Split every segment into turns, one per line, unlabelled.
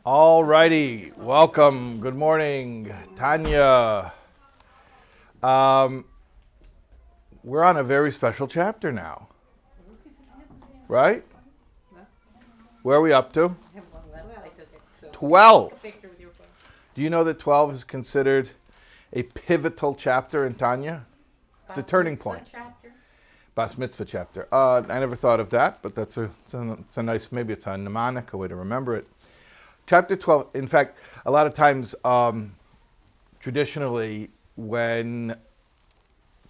All righty, welcome, good morning, Tanya. We're on a very special chapter now, right? Where are we up to? 12. Do you know that 12 is considered a pivotal chapter in Tanya? It's a turning point. Bas mitzvah chapter. I never thought of that, but it's a nice, maybe it's a mnemonic, a way to remember it. Chapter 12, in fact, a lot of times, traditionally, when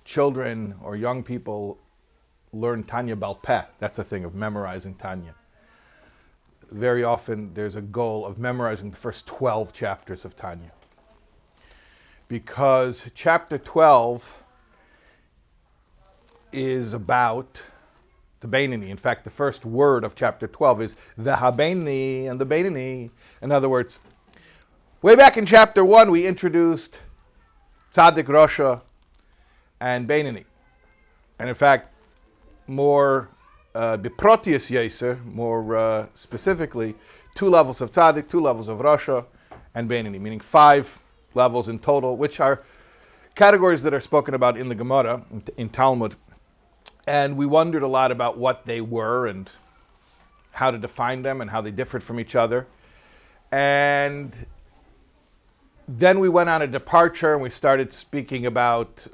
children or young people learn Tanya Bal Peh, that's a thing of memorizing Tanya. Very often, there's a goal of memorizing the first 12 chapters of Tanya. Because chapter 12 is about the Beinoni. In fact, the first word of chapter 12 is the Beini and the Beinoni. In other words, way back in chapter 1, we introduced Tzaddik, Rasha, and Beinoni. And in fact, more beprotius yeser, more specifically, 2 levels of Tzaddik, 2 levels of Rasha, and Beinoni, meaning 5 levels in total, which are categories that are spoken about in the Gemara, in Talmud. And we wondered a lot about what they were and how to define them and how they differed from each other. And then we went on a departure and we started speaking about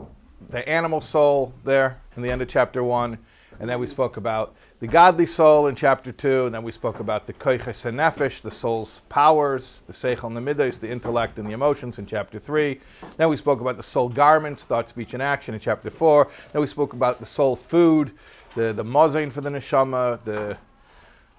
the animal soul there in the end of chapter 1. And then we spoke about the godly soul in chapter 2. And then we spoke about the koiches hanefesh, the soul's powers, the seichel and the midos, the intellect and the emotions in chapter 3. Then we spoke about the soul garments, thought, speech, and action in chapter 4. Then we spoke about the soul food, the mozain for the neshama, the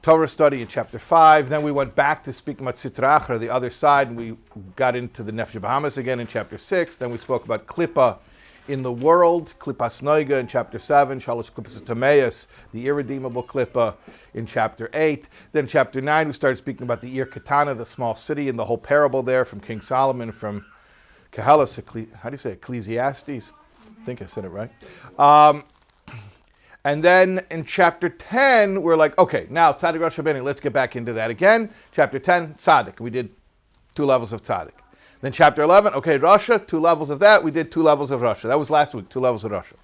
Torah study in chapter 5. Then we went back to speaking about Sitra Achra, the other side, and we got into the Nefesh Bahamas again in chapter 6. Then we spoke about Klippa in the world, Klippas Noiga in chapter 7, Shalosh Klippas Tameas, the irredeemable Klippa in chapter 8. Then chapter 9, we started speaking about the Ir Katana, the small city, and the whole parable there from King Solomon, from Kehelas, how do you say it? Ecclesiastes? I think I said it right. And then in chapter 10, we're like, okay, now Tzaddik, Rasha, Beinioni, let's get back into that again. Chapter 10, Tzaddik. We did 2 levels of Tzaddik. Then chapter 11, okay, Rasha, 2 levels of that. We did 2 levels of Rasha. That was last week, 2 levels of Rasha.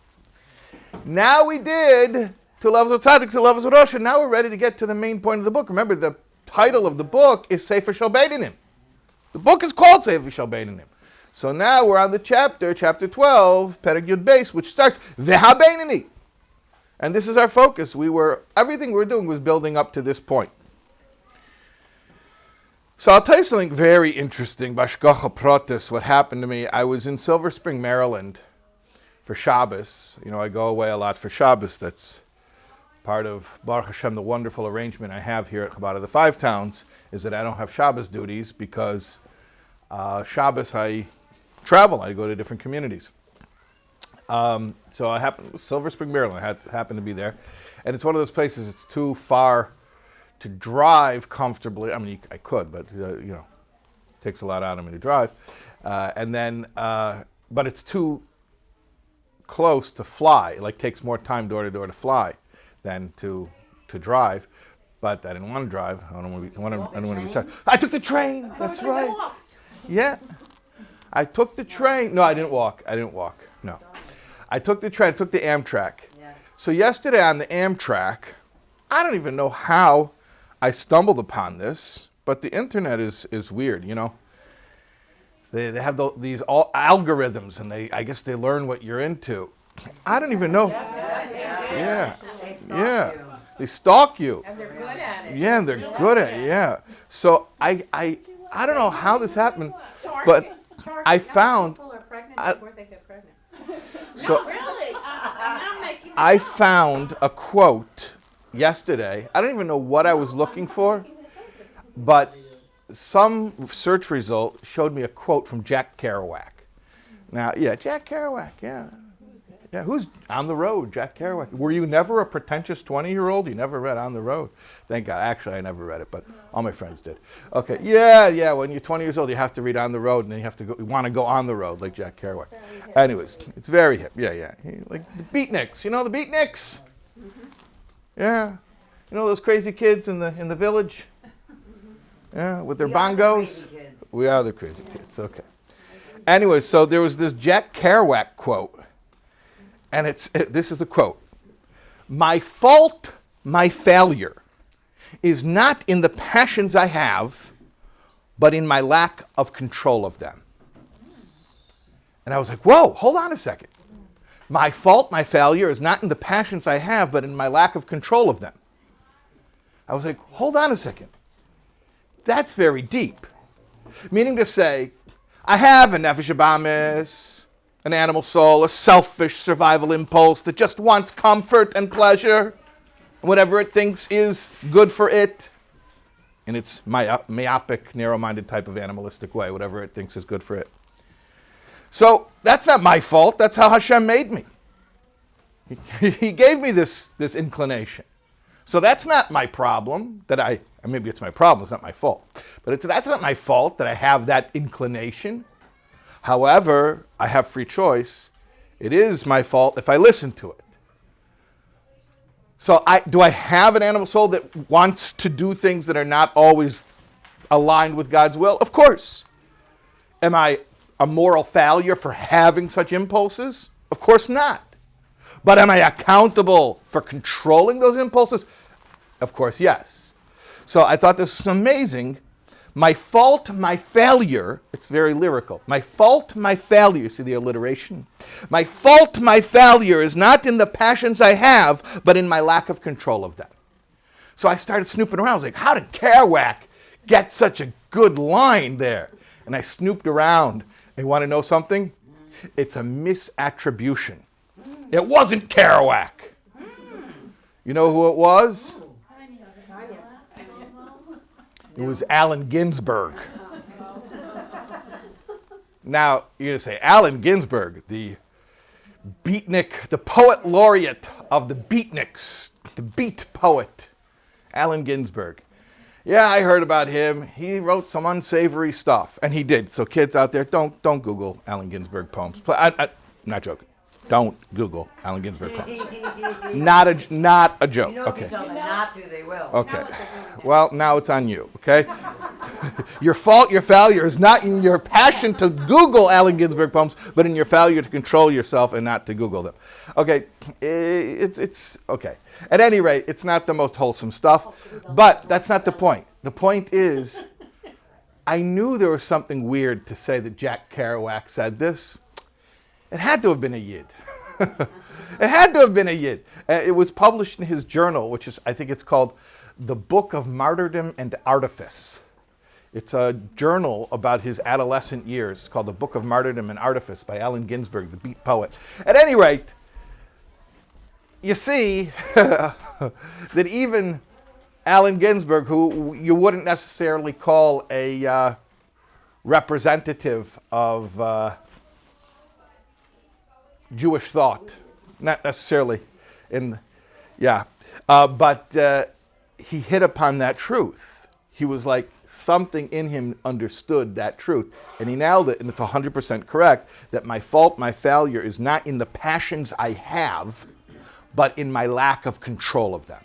Now we did 2 levels of Tzaddik, 2 levels of Rasha. Now we're ready to get to the main point of the book. Remember, the title of the book is Sefer Shel Beinonim. The book is called Sefer Shel Beinonim. So now we're on the chapter 12, Perek Yud Beis, which starts Veha Beinoni. And this is our focus. Everything we're doing was building up to this point. So I'll tell you something very interesting, Bashgacha Protis, what happened to me. I was in Silver Spring, Maryland for Shabbos. You know, I go away a lot for Shabbos. That's part of, Baruch Hashem, the wonderful arrangement I have here at Chabad of the Five Towns, is that I don't have Shabbos duties because Shabbos I travel. I go to different communities. So Silver Spring, Maryland, I happened to be there. And it's one of those places, it's too far to drive comfortably. I mean, I could, but it takes a lot out of me to drive. But it's too close to fly. It takes more time door to door to fly than to drive. But I didn't want to drive. I don't want to be tired. I took the train. That's right. Yeah, I took the train. No, I didn't walk. No, I took the train. I took the Amtrak. Yeah. So yesterday on the Amtrak, I don't even know how I stumbled upon this, but the internet is weird, you know. They have these all algorithms, and I guess they learn what you're into. I don't even know. Yeah. They stalk you. And they're good at it. Yeah, and they're good at it. Yeah. So I don't know how this happened, but I found.
People are pregnant before they get pregnant.
So
no, really. I'm not making.
I found a quote yesterday. I don't even know what I was looking for, but some search result showed me a quote from Jack Kerouac. Now, Jack Kerouac, Yeah, who's On the Road, Jack Kerouac. Were you never a pretentious 20-year-old? You never read On the Road? Thank God. Actually, I never read it, but all my friends did. Okay, yeah, when you're 20 years old, you have to read On the Road, and then you want to go on the road, like Jack Kerouac. Anyways, it's very hip. Yeah. Like the Beatniks. You know the Beatniks? Mm-hmm. Yeah. You know those crazy kids in the village? Yeah, with their
We are the
bongos.
crazy kids.
We are the crazy kids. Okay. Anyway, so there was this Jack Kerouac quote, and this is the quote: "My fault, my failure, is not in the passions I have, but in my lack of control of them." And I was like, whoa, hold on a second. My fault, my failure is not in the passions I have, but in my lack of control of them. I was like, hold on a second. That's very deep. Meaning to say, I have a nefesh habamis, an animal soul, a selfish survival impulse that just wants comfort and pleasure, whatever it thinks is good for it, in its myopic, narrow-minded type of animalistic way, whatever it thinks is good for it. So that's not my fault. That's how Hashem made me. He gave me this inclination. So that's not my problem maybe it's my problem, it's not my fault. But that's not my fault that I have that inclination. However, I have free choice. It is my fault if I listen to it. So do I have an animal soul that wants to do things that are not always aligned with God's will? Of course. Am I a moral failure for having such impulses? Of course not. But am I accountable for controlling those impulses? Of course, yes. So I thought this was amazing. My fault, my failure, it's very lyrical. My fault, my failure, see the alliteration? My fault, my failure is not in the passions I have, but in my lack of control of them. So I started snooping around. I was like, how did Kerouac get such a good line there? And I snooped around. You want to know something? It's a misattribution. It wasn't Kerouac. You know who it was?
Tanya.
It was Allen Ginsberg. Now, you're going to say, Allen Ginsberg, the beatnik, the poet laureate of the beatniks, the beat poet, Allen Ginsberg. Yeah, I heard about him. He wrote some unsavory stuff, and he did. So kids out there, don't Google Allen Ginsberg poems. I'm not joking. Don't Google Allen Ginsberg poems. Not a joke.
You know, if
Okay.
you tell them not to, they will.
Okay. Well, now it's on you. Okay. Your fault, your failure is not in your passion to Google Allen Ginsberg poems, but in your failure to control yourself and not to Google them. Okay. It's okay. At any rate, it's not the most wholesome stuff, but that's not the point. The point is, I knew there was something weird to say that Jack Kerouac said this. It had to have been a Yid. It had to have been a Yid. It was published in his journal, which is, I think it's called The Book of Martyrdom and Artifice. It's a journal about his adolescent years called The Book of Martyrdom and Artifice by Allen Ginsberg, the beat poet. At any rate, you see that even Allen Ginsberg, who you wouldn't necessarily call a representative of Jewish thought, not necessarily but he hit upon that truth. He was like, something in him understood that truth, and he nailed it, and it's 100% correct, that my fault, my failure is not in the passions I have, but in my lack of control of them.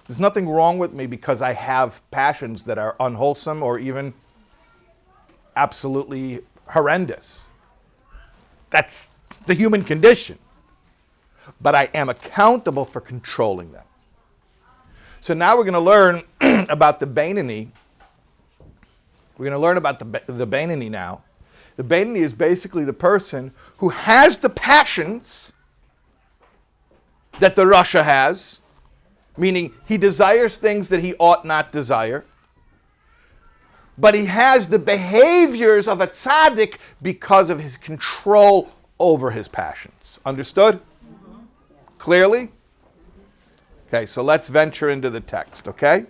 There's nothing wrong with me because I have passions that are unwholesome or even absolutely horrendous. That's the human condition. But I am accountable for controlling them. So now we're going to learn about the Beinoni. We're going to learn about the Beinoni now. The Beinoni is basically the person who has the passions that the Rasha has, meaning he desires things that he ought not desire, but he has the behaviors of a tzaddik because of his control over his passions. Understood? Mm-hmm. Clearly? Okay, so let's venture into the text, okay?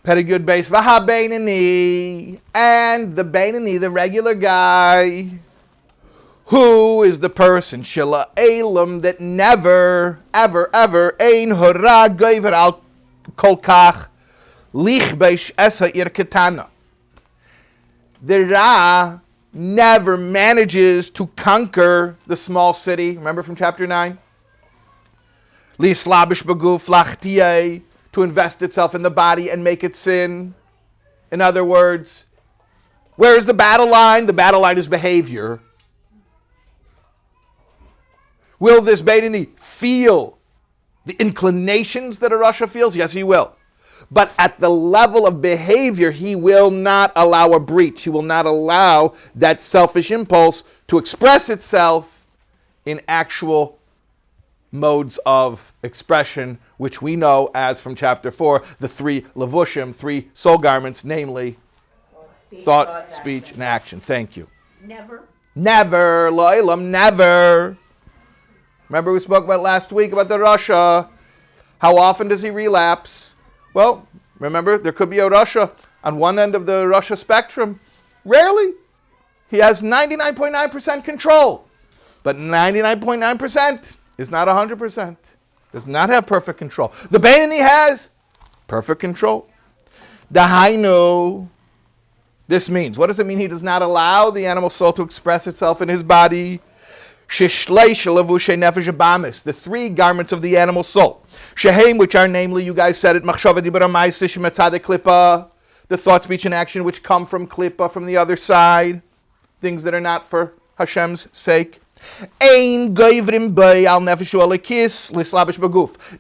Very good base. Vaha Beinoni. And the Beinoni, the regular guy, who is the person, Shila Elam, that never, ever, ever, ein hora goiver al kolkach, lichbeish esa ir ketana. The Ra never manages to conquer the small city. Remember from chapter 9? Lislabish baguf lachtiye, to invest itself in the body and make it sin. In other words, where is the battle line? The battle line is behavior. Will this Beinoni feel the inclinations that a Rasha feels? Yes, he will. But at the level of behavior, he will not allow a breach. He will not allow that selfish impulse to express itself in actual modes of expression, which we know as from chapter 4, the three levushim, three soul garments, namely thought, speech, and action. Thank you. Never, lo'ilam, never. Remember we spoke about last week about the Rasha. How often does he relapse? Well, remember, there could be a Rasha on one end of the Rasha spectrum. Rarely. He has 99.9% control. But 99.9% is not 100%. Does not have perfect control. The Banani has perfect control. The Hainu. This means, what does it mean? He does not allow the animal soul to express itself in his body. The three garments of the animal soul. Shehem, which are namely, you guys said it, the thought, speech, and action which come from klippa, from the other side. Things that are not for Hashem's sake.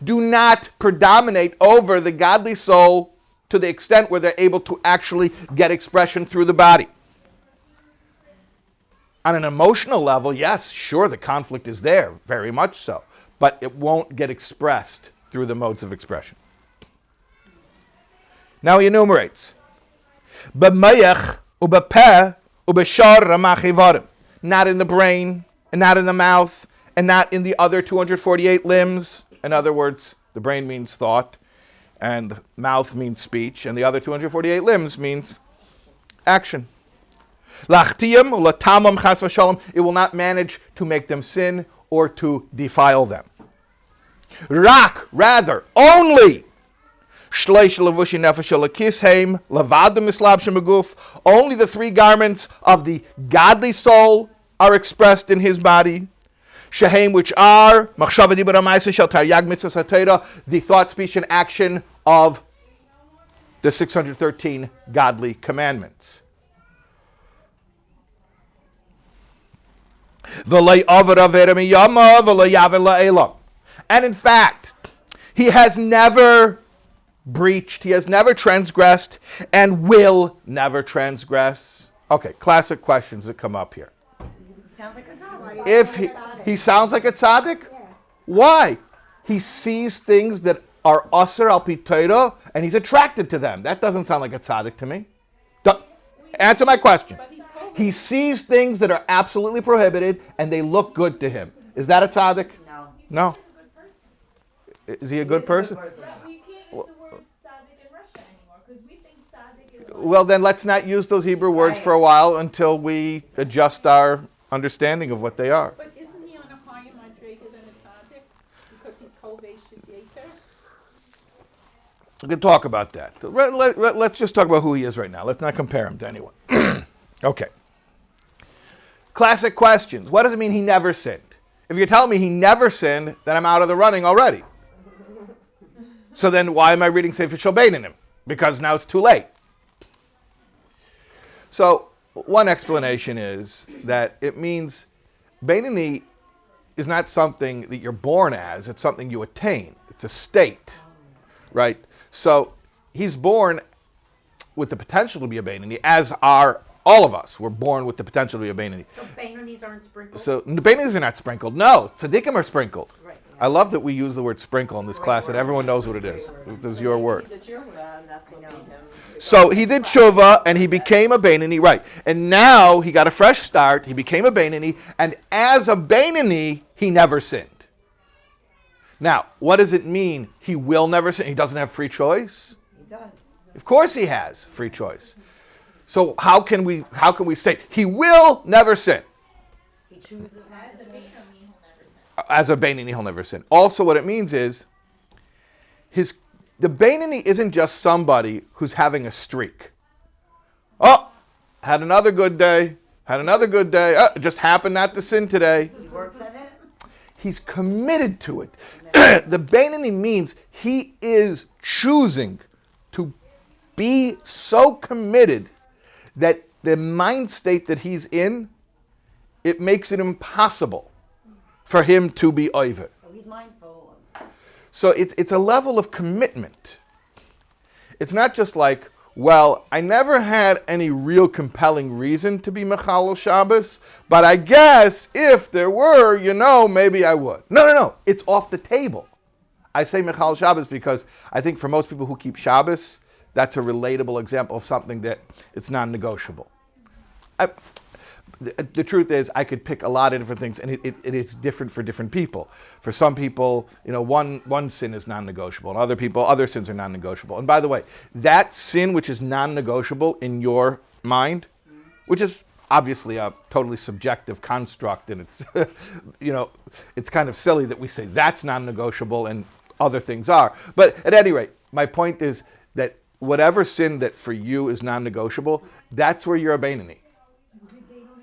Do not predominate over the godly soul to the extent where they're able to actually get expression through the body. On an emotional level, yes, sure, the conflict is there, very much so, but it won't get expressed through the modes of expression. Now he enumerates. Not in the brain, and not in the mouth, and not in the other 248 limbs. In other words, the brain means thought, and the mouth means speech, and the other 248 limbs means action. It will not manage to make them sin or to defile them. Rather, only only the three garments of the godly soul are expressed in his body. Shehem, which are the thought, speech, and action of the 613 godly commandments. And in fact, he has never breached, he has never transgressed, and will never transgress. Okay, classic questions that come up here.
Sounds like a tzaddik.
If he sounds like a tzaddik, why? He sees things that are aser al pi Torah, and he's attracted to them. That doesn't sound like a tzaddik to me. Answer my question. He sees things that are absolutely prohibited, and they look good to him. Is that a tzaddik? No. Is he a good person?
We can't use the word tzaddik in Russia anymore because we think tzaddik is like...
Well, then let's not use those Hebrew words for a while until we adjust our understanding of what they are.
But isn't he on a higher madrega than a tzaddik because he's kovesh yater?
We can talk about that. Let's just talk about who he is right now. Let's not compare him to anyone. Okay. Classic questions. What does it mean he never sinned? If you're telling me he never sinned, then I'm out of the running already. So then why am I reading Sefer Shel Beinonim? Because now it's too late. So one explanation is that it means Beinoni is not something that you're born as, it's something you attain. It's a state, right? So he's born with the potential to be a Beinoni, as are all of us. We're born with the potential to be a Beinoni.
So Beinonis aren't sprinkled?
So Beinonis are not sprinkled. No, Tzaddikim are sprinkled.
Right.
I love that we use the word sprinkle in this class, and everyone knows what it is. It was your word. So he did tshuva, and he became a Beinoni, right. And now he got a fresh start. He became a Beinoni, and as a Beinoni, he never sinned. Now, what does it mean he will never sin? He doesn't have free choice?
He does.
Of course he has free choice. So how can we state he will never sin?
He chooses not to sin.
As a Beinoni, he'll never sin. Also, what it means is the Beinoni isn't just somebody who's having a streak. Oh, had another good day. Just happened not to sin today.
He works at it.
He's committed to it. The Beinoni means he is choosing to be so committed that the mind state that he's in, it makes it impossible for him to be over.
So he's mindful.
So it's a level of commitment. It's not just like, well, I never had any real compelling reason to be Mechalel Shabbos, but I guess if there were, maybe I would. No. It's off the table. I say Mechalel Shabbos because I think for most people who keep Shabbos, that's a relatable example of something that it's non-negotiable. The truth is, I could pick a lot of different things, and it is different for different people. For some people, one sin is non-negotiable, and other sins are non-negotiable. And by the way, that sin which is non-negotiable in your mind, which is obviously a totally subjective construct, and it's, it's kind of silly that we say that's non-negotiable and other things are. But at any rate, my point is that whatever sin that for you is non-negotiable, that's where you're a Beinoni.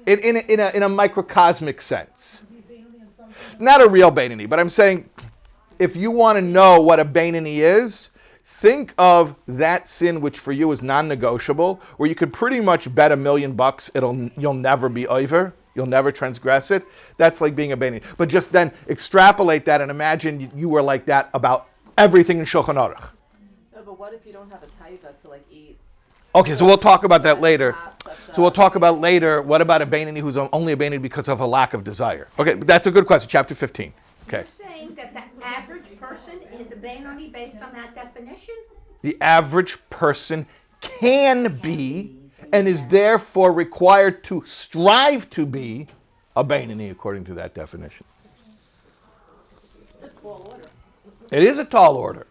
In a microcosmic sense. Not a real Beinoni, but I'm saying if you want to know what a Beinoni is, think of that sin which for you is non-negotiable, where you could pretty much bet $1 million you'll never be over, you'll never transgress it. That's like being a Beinoni. But just then extrapolate that and imagine you were like that about everything in Shulchan Aruch.
No, but what if you don't have a taiva to eat?
Okay, so we'll talk about that later. So we'll talk about later, what about a Beinoni who's only a Beinoni because of a lack of desire? Okay, that's a good question, chapter 15. Okay.
You're saying that the average person is a Beinoni based on that definition?
The average person can be, and is therefore required to strive to be, a Beinoni according to that definition.
It's a tall order.
It is a tall order,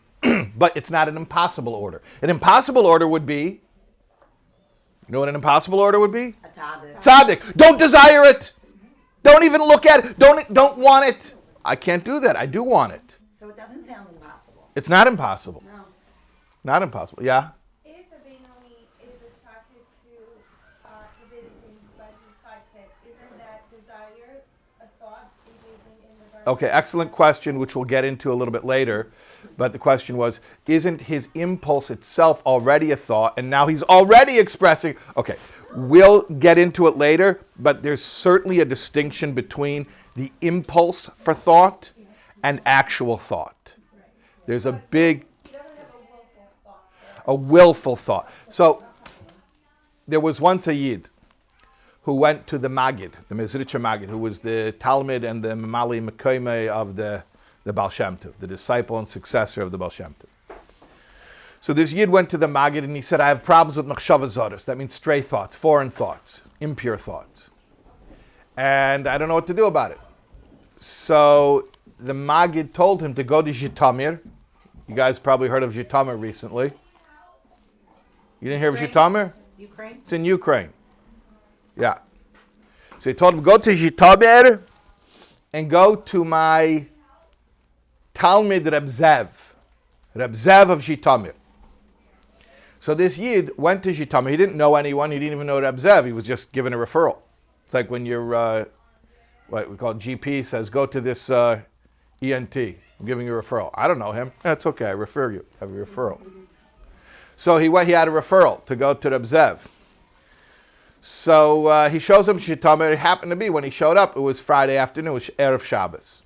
but it's not an impossible order. An impossible order would be, you know what an impossible order would be?
A tzaddik.
Tzaddik. Don't desire it. Don't even look at it. Don't want it. I can't do that. I do want it.
So it doesn't sound impossible.
It's not impossible.
No.
Not impossible. Yeah?
If a Beinoni is attracted to forbidden things, but he fights it, isn't that desire a thought engaging in the garden?
Okay, excellent question, which we'll get into a little bit later. But the question was, isn't his impulse itself already a thought, and now he's already expressing? Okay, we'll get into it later, but there's certainly a distinction between the impulse for thought and actual thought. There's a big, a willful thought. So there was once a Yid who went to the Magid, the Mezritcher Magid, who was the Talmud and the Mamali Mekoime of the Baal Shem Tov, the disciple and successor of the Baal Shem Tov. So this Yid went to the Magid and he said, I have problems with machshava zaros. That means stray thoughts, foreign thoughts, impure thoughts. And I don't know what to do about it. So the Magid told him to go to Zhitomir. You guys probably heard of Zhitomir recently. You didn't hear of Zhitomir?
Ukraine?
It's in Ukraine. Yeah. So he told him, go to Zhitomir and go to my Talmud Reb Zev of Zhitomir. So this Yid went to Zhitomir. He didn't know anyone. He didn't even know Reb Zev. He was just given a referral. It's like when your, what we call GP says, go to this ENT. I'm giving you a referral. I don't know him. That's okay. I refer you. I have a referral. So he went. He had a referral to go to Reb Zev. So he shows him Zhitomir. It happened to be when he showed up, it was Friday afternoon. It was Erev Shabbos.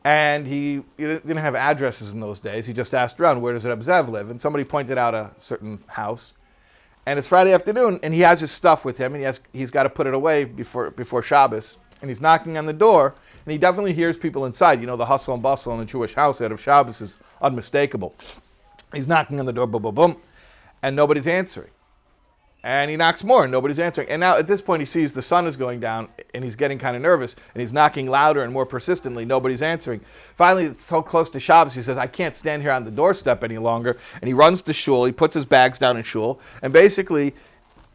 And he didn't have addresses in those days. He just asked around, where does Reb Zev live? And somebody pointed out a certain house. And it's Friday afternoon, and he has his stuff with him, and he's got to put it away before Shabbos. And he's knocking on the door, and he definitely hears people inside. You know, the hustle and bustle in a Jewish house out of Shabbos is unmistakable. He's knocking on the door, boom, boom, boom, and nobody's answering. And he knocks more, and nobody's answering. And now at this point, he sees the sun is going down, and he's getting kind of nervous, and he's knocking louder and more persistently. Nobody's answering. Finally, it's so close to Shabbos, he says, I can't stand here on the doorstep any longer. And he runs to shul. He puts his bags down in shul. And basically,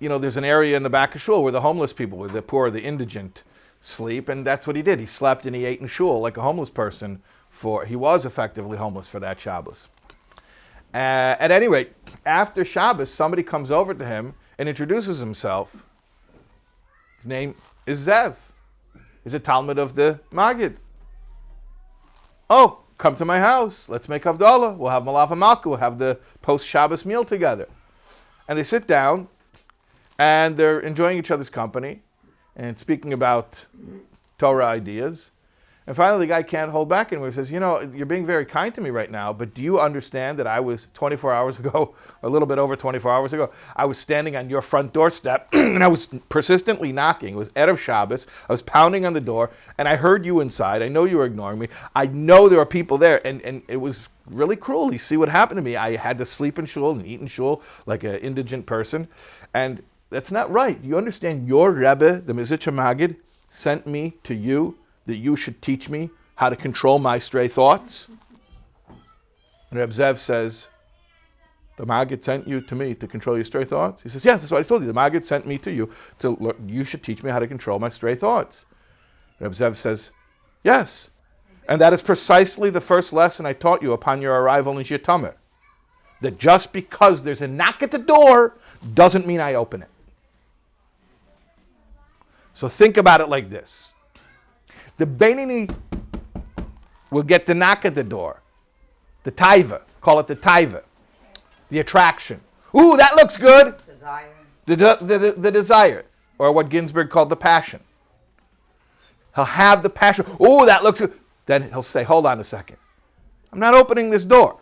you know, there's an area in the back of shul where the homeless people, where the poor, the indigent sleep. And that's what he did. He slept and he ate in shul like a homeless person. He was effectively homeless for that Shabbos. At any rate, after Shabbos, somebody comes over to him and introduces himself. His name is Zev. He's a Talmud of the Magid. Oh, come to my house. Let's make Havdalah. We'll have Malav Malka. We'll have the post-Shabbos meal together. And they sit down, and they're enjoying each other's company and speaking about Torah ideas. And finally, the guy can't hold back anymore. He says, you're being very kind to me right now, but do you understand that I was 24 hours ago, a little bit over 24 hours ago, I was standing on your front doorstep, and I was persistently knocking. It was Erev Shabbos. I was pounding on the door, and I heard you inside. I know you were ignoring me. I know there are people there, and it was really cruel. You see what happened to me. I had to sleep in shul and eat in shul like an indigent person, and that's not right. You understand your Rebbe, the Mizitcha Magid, sent me to you that you should teach me how to control my stray thoughts? And Reb Zev says, the Maggid sent you to me to control your stray thoughts? He says, yes, that's what I told you. The Maggid sent me to you you should teach me how to control my stray thoughts. Reb Zev says, yes. And that is precisely the first lesson I taught you upon your arrival in Zhitomir. That just because there's a knock at the door doesn't mean I open it. So think about it like this. The Beinoni will get the knock at the door. The taiva. Call it the taiva. The attraction. Ooh, that looks good.
Desire.
The desire. Or what Ginsberg called the passion. He'll have the passion. Ooh, that looks good. Then he'll say, hold on a second. I'm not opening this door.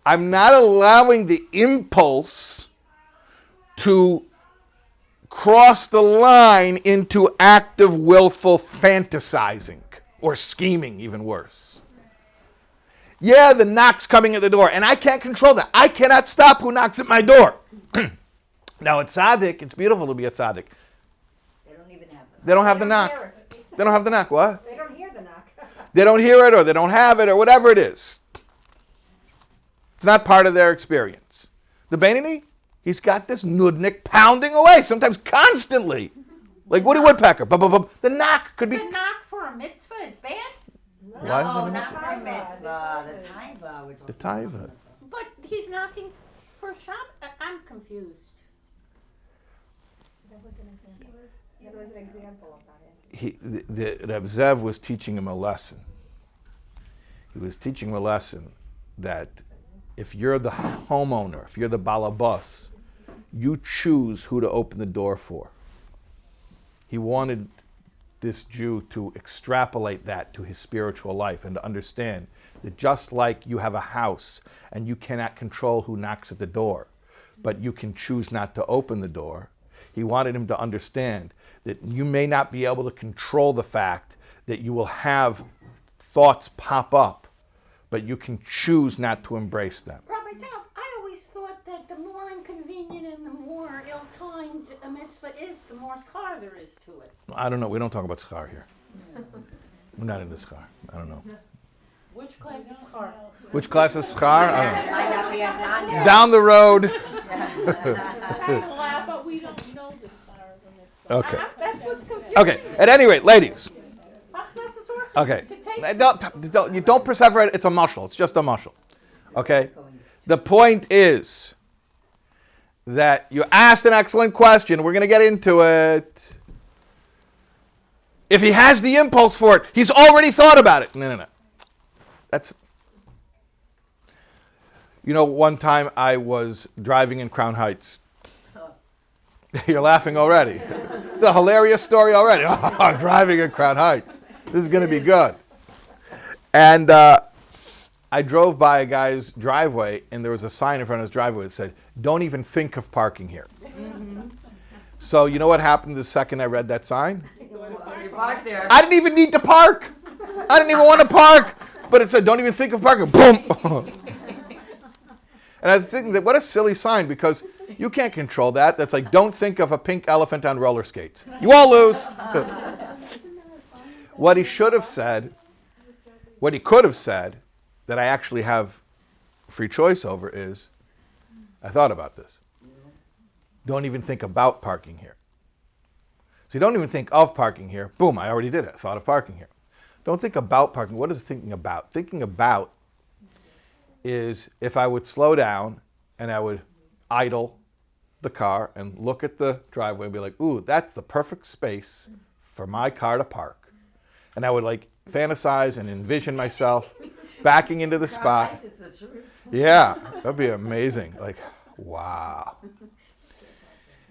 I'm not allowing the impulse to cross the line into active, willful fantasizing or scheming, even worse. Yeah, the knock's coming at the door, and I can't control that. I cannot stop who knocks at my door. Now, at Tzaddik, it's beautiful to be at Tzaddik.
They don't even have them.
They don't have the knock. They don't have the knock. What?
They don't hear the knock.
They don't hear it, or they don't have it, or whatever it is. It's not part of their experience. The Beinoni, he's got this nudnik pounding away, sometimes constantly. Like Woody Woodpecker. The knock could be...
The knock for a mitzvah is bad,
Why is
No,
it a
not
mitzvah?
for a mitzvah. The taiva. we're
The
talking
taiva.
about.
but he's knocking for Shabbat. I'm confused.
That was an example. That was an example of that.
The Reb Zev was teaching him a lesson. He was teaching him a lesson that if you're the homeowner, if you're the balabas, you choose who to open the door for. He wanted this Jew to extrapolate that to his spiritual life and to understand that just like you have a house and you cannot control who knocks at the door, but you can choose not to open the door, he wanted him to understand that you may not be able to control the fact that you will have thoughts pop up, but you can choose not to embrace them.
Rabbi Taub, I always thought that the more inconvenient and the more ill-timed a mitzvah is, the more schar there is to it.
I don't know. We don't talk about schar here. We're not into schar. I don't know.
Which class is schar?
Which class is schar? I don't know.
Might not be a Tanya.
Down the road.
But we don't know the schar of a mitzvah.
Okay.
That's what's confusing.
Okay. At any rate, ladies. Okay.
To take
You don't perseverate. It's a mushal. It's just a mushal. Okay. The point is that you asked an excellent question. We're going to get into it. If he has the impulse for it, he's already thought about it. No. That's... one time I was driving in Crown Heights. You're laughing already. It's a hilarious story already. I'm driving in Crown Heights. This is going to be good. And I drove by a guy's driveway, and there was a sign in front of his driveway that said, "Don't even think of parking here." So you know what happened the second I read that sign?
You parked there.
I didn't even need to park. I didn't even want to park. But it said, "Don't even think of parking." Boom. And I was thinking that what a silly sign, because you can't control that. That's like, don't think of a pink elephant on roller skates. You all lose. What he should have said, what he could have said, that I actually have free choice over is, I thought about this. Don't even think about parking here. So you don't even think of parking here. Boom, I already did it. I thought of parking here. Don't think about parking. What is thinking about? Thinking about is if I would slow down and I would idle the car and look at the driveway and be like, ooh, that's the perfect space for my car to park. And I would like fantasize and envision myself backing into the spot.
Right, it's the truth.
Yeah, that'd be amazing. Like, wow.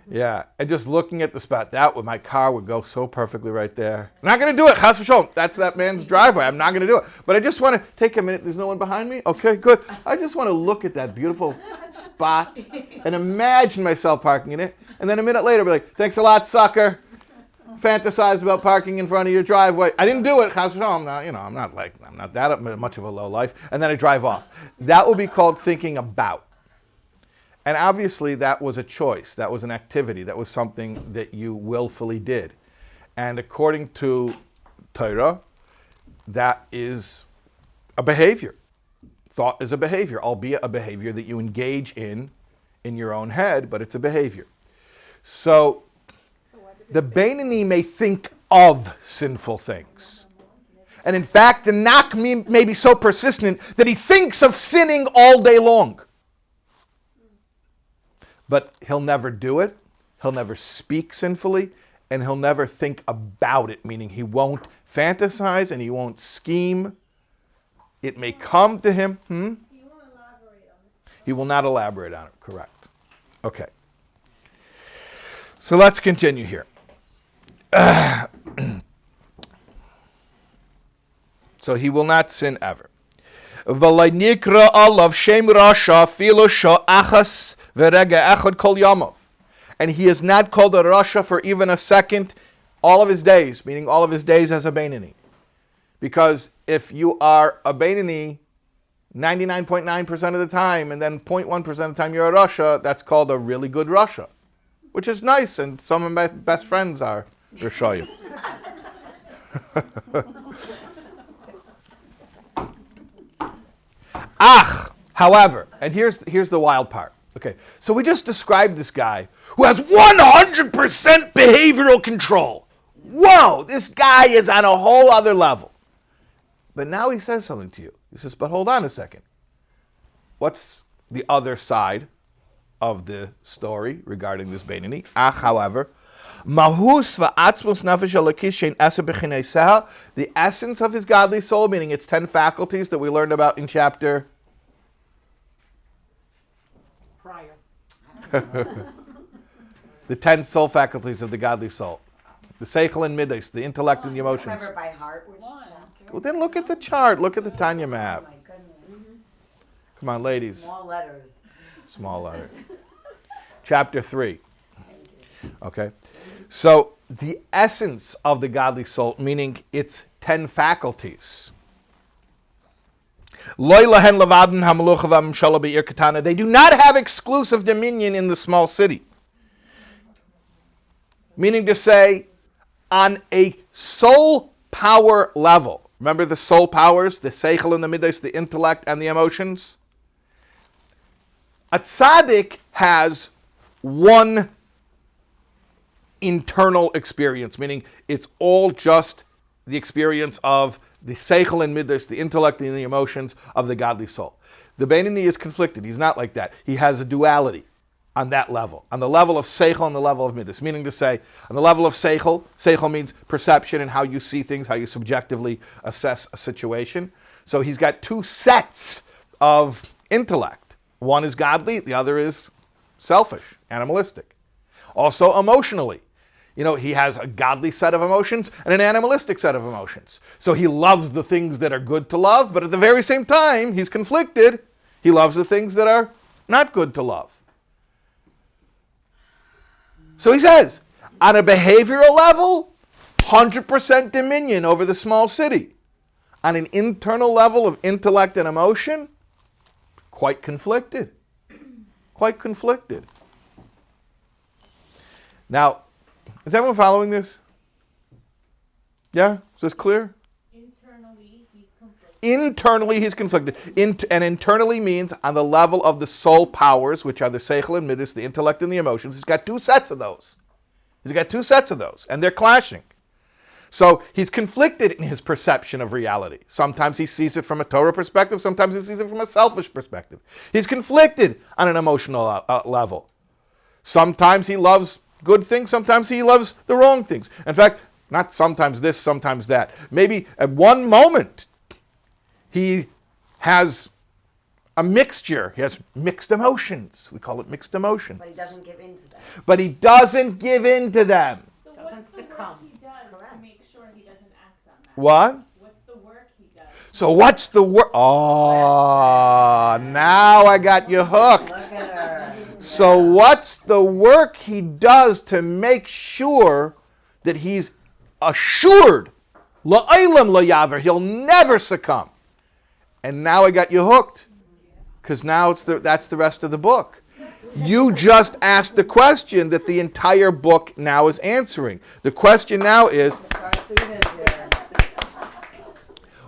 Yeah, and just looking at the spot, my car would go so perfectly right there. I'm not going to do it, chas v'sholom. That's that man's driveway. I'm not going to do it. But I just want to take a minute. There's no one behind me? Okay, good. I just want to look at that beautiful spot and imagine myself parking in it. And then a minute later, be like, thanks a lot, sucker. Fantasized about parking in front of your driveway. I didn't do it, chas v'sholom. I'm not that much of a low life. And then I drive off. That would be called thinking about. And obviously that was a choice, that was an activity, that was something that you willfully did. And according to Torah, that is a behavior. Thought is a behavior, albeit a behavior that you engage in your own head, but it's a behavior. So the Beinoni may think of sinful things. And in fact, the knock may be so persistent that he thinks of sinning all day long. But he'll never do it, he'll never speak sinfully, and he'll never think about it, meaning he won't fantasize and he won't scheme. It may come to him.
He won't elaborate on it.
He will not elaborate on it, correct. Okay. So let's continue here. So he will not sin ever. V'laynikra alav shem rasha filo achas v'rega echad kol yamav. And he is not called a Rasha for even a second all of his days, meaning all of his days as a Beinoni. Because if you are a Beinoni 99.9% of the time and then 0.1% of the time you're a Rasha, that's called a really good Rasha, which is nice, and some of my best friends are Rashayim. However, and here's the wild part. Okay, so we just described this guy who has 100% behavioral control. Whoa, this guy is on a whole other level. But now he says something to you. He says, but hold on a second. What's the other side of the story regarding this Beinoni? However, the essence of his godly soul, meaning its 10 faculties that we learned about in chapter
Prior.
the 10 soul faculties of the godly soul. The seichel and midas, the intellect and the emotions.
Remember by heart which chapter?
Well, then look at the chart. Look at the Tanya
Oh
map.
my goodness.
Come on, ladies.
Small letters.
Small letter. Chapter 3. Okay. So the essence of the godly soul, meaning its 10 faculties. They do not have exclusive dominion in the small city. Meaning to say, on a soul power level, remember the soul powers, the seichel and the midas, the intellect and the emotions? A tzaddik has one internal experience, meaning it's all just the experience of the seichel and midas, the intellect and the emotions of the godly soul. The Beinoni is conflicted. He's not like that. He has a duality on that level, on the level of seichel and the level of midas, meaning to say, on the level of seichel, seichel means perception and how you see things, how you subjectively assess a situation. So he's got two sets of intellect. One is godly, the other is selfish, animalistic. Also emotionally. He has a godly set of emotions and an animalistic set of emotions. So he loves the things that are good to love, but at the very same time, he's conflicted. He loves the things that are not good to love. So he says, on a behavioral level, 100% dominion over the small city. On an internal level of intellect and emotion, quite conflicted. Quite conflicted. Now, is everyone following this? Yeah? Is this clear?
Internally, he's conflicted.
Internally, he's conflicted. And internally means on the level of the soul powers, which are the seichel and midas, the intellect and the emotions. He's got two sets of those. And they're clashing. So he's conflicted in his perception of reality. Sometimes he sees it from a Torah perspective. Sometimes he sees it from a selfish perspective. He's conflicted on an emotional level. Sometimes he loves good things. Sometimes he loves the wrong things. In fact, Not sometimes this, sometimes that. Maybe at one moment he has a mixture. He has mixed emotions. We call it mixed emotions.
But he doesn't give in to them.
But he doesn't give in to them.
So
Doesn't
what's the work
succumb.
he does
Correct.
to make sure he doesn't act on that?
What?
What's the work he does?
So what's the work? Oh, now I got you hooked.
Look at her.
So what's the work he does to make sure that he's assured, la'olam lo yaver, he'll never succumb? And now I got you hooked, because now that's the rest of the book. You just asked the question that the entire book now is answering. The question now is,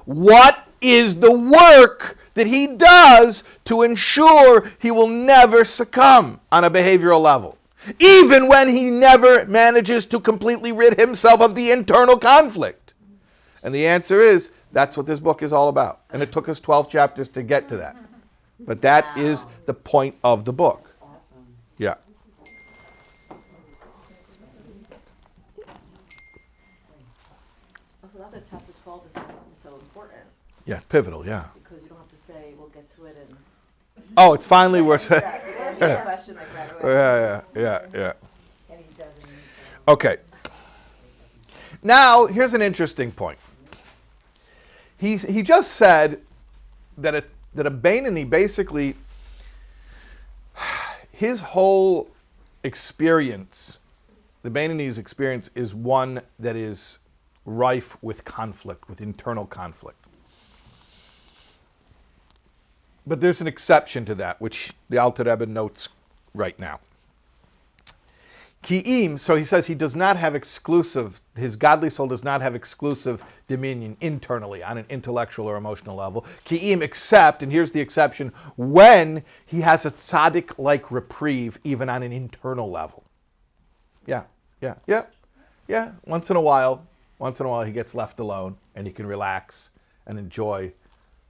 what is the work that he does to ensure he will never succumb on a behavioral level? Even when he never manages to completely rid himself of the internal conflict. And the answer is, that's what this book is all about. And it took us 12 chapters to get to that. But that is the point of the book.
Awesome.
Yeah.
Also, that's why chapter 12 is so important,
Yeah, pivotal, yeah.
because you don't have to say, we'll get to it, and
Oh, it's finally we're saying.
yeah, you answer the question like right away.
Yeah.
And he doesn't.
Okay. Now, here's an interesting point. He just said that a Beinoni basically, his whole experience, the Beinoni's experience, is one that is rife with conflict, with internal conflict. But there's an exception to that, which the Alter Rebbe notes right now. Ki'im, so he says he does not have exclusive, his godly soul does not have exclusive dominion internally on an intellectual or emotional level. Ki'im, except, and here's the exception, when he has a tzaddik-like reprieve even on an internal level. Yeah. Once in a while he gets left alone and he can relax and enjoy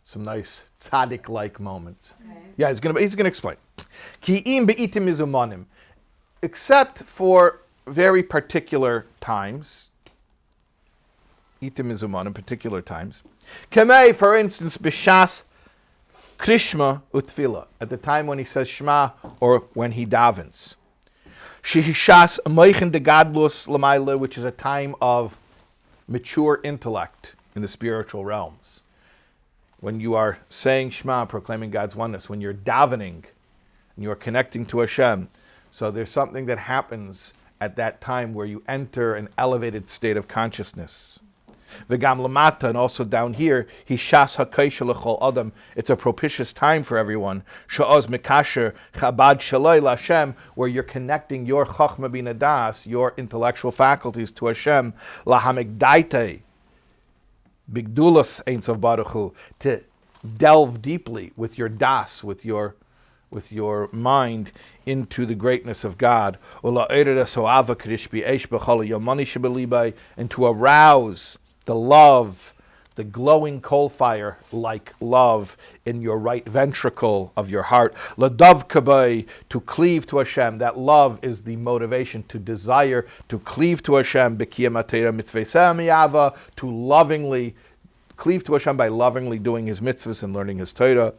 some nice tzaddik-like moments.
Okay.
Yeah, he's gonna explain. Ki'im be'itim mizumanim. Except for very particular times, itim mizumanim, particular times. Kamei, for instance, b'shas krishma utfila, at the time when he says Shema or when he davens. Shehishas moichen de gadlus lamaila, which is a time of mature intellect in the spiritual realms. When you are saying Shema, proclaiming God's oneness, when you're davening and you are connecting to Hashem, so there's something that happens at that time where you enter an elevated state of consciousness. V'gam lamata, and also down here, hishas ha'kosher l'chol adam. It's a propitious time for everyone. Sha'oz mikasher Chabad shaloi l'Hashem, where you're connecting your chochma bina das, your intellectual faculties, to Hashem. Lahamigdaitei bigdulas ein sof baruch hu, to delve deeply with your das, with your mind, into the greatness of God, and to arouse the love, the glowing coal fire like love in your right ventricle of your heart. To cleave to Hashem. That love is the motivation to desire to cleave to Hashem, to lovingly cleave to Hashem by lovingly doing His mitzvahs and learning His Torah.